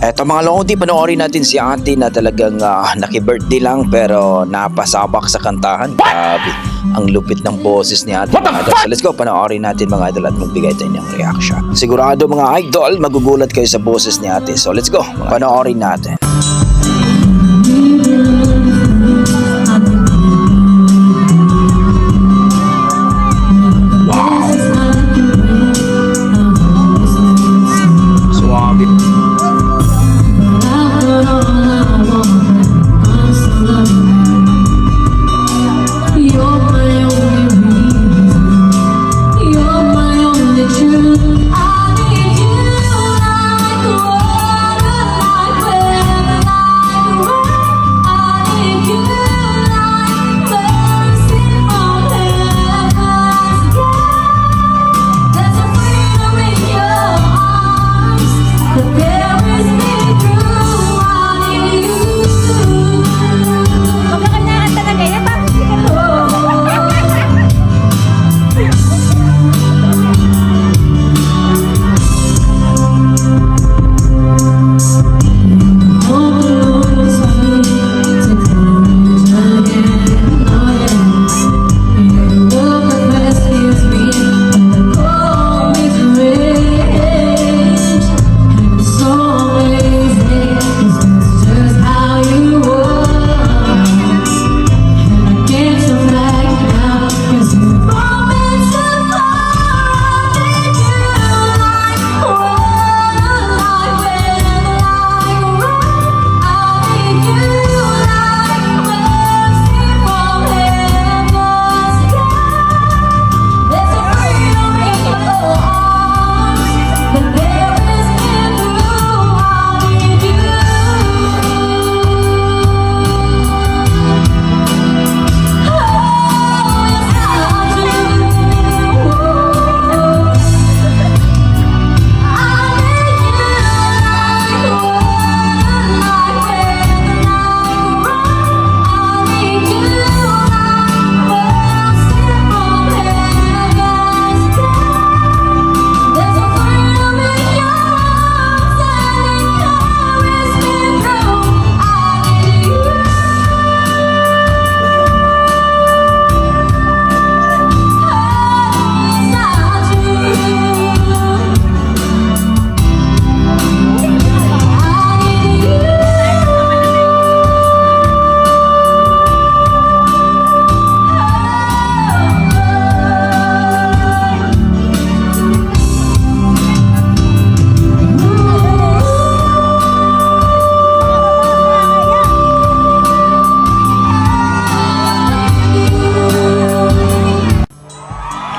Eto mga lodi, panoorin natin si ate na talagang naki-birthday lang pero napasabak sa kantahan. Grabe, ang lupit ng boses ni ate mga idol. So let's go, panoorin natin mga idol at magbigay tayo ng reaction. Sigurado mga idol, magugulat kayo sa boses ni ate. So let's go, panoorin natin.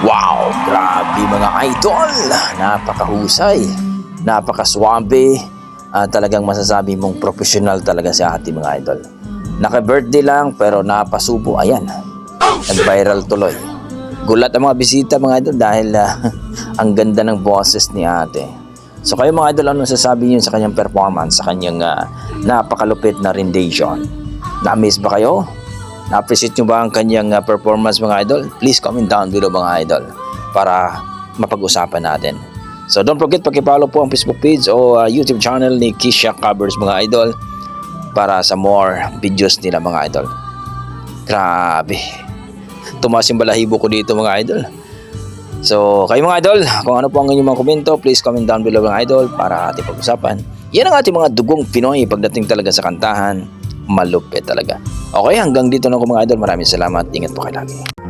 Wow, grabe mga idol, napakahusay, napakaswabe, talagang masasabi mong professional talaga si ate mga idol. Naka-birthday lang pero napasubo, ayan, nag-viral tuloy. Gulat ang mga bisita mga idol dahil ang ganda ng boses ni ate. So kayo mga idol, ano sasabi niyo sa kanyang performance, sa kanyang napakalupit na rendition? Na-miss ba kayo? Na-appreciate nyo ba ang kanyang performance mga idol? Please comment down below mga idol para mapag-usapan natin. So don't forget paki-follow po ang Facebook page o YouTube channel ni Kisha Covers mga idol para sa more videos nila mga idol. Grabe, tumaas yung balahibo ko dito mga idol. So kayo mga idol, kung ano po ang inyong mga komento, please comment down below mga idol para ating pag-usapan. Yan ang ating mga dugong Pinoy pagdating talaga sa kantahan. Malupit talaga. Okay, hanggang dito na ako mga idol. Maraming salamat. Ingat po kayo lagi.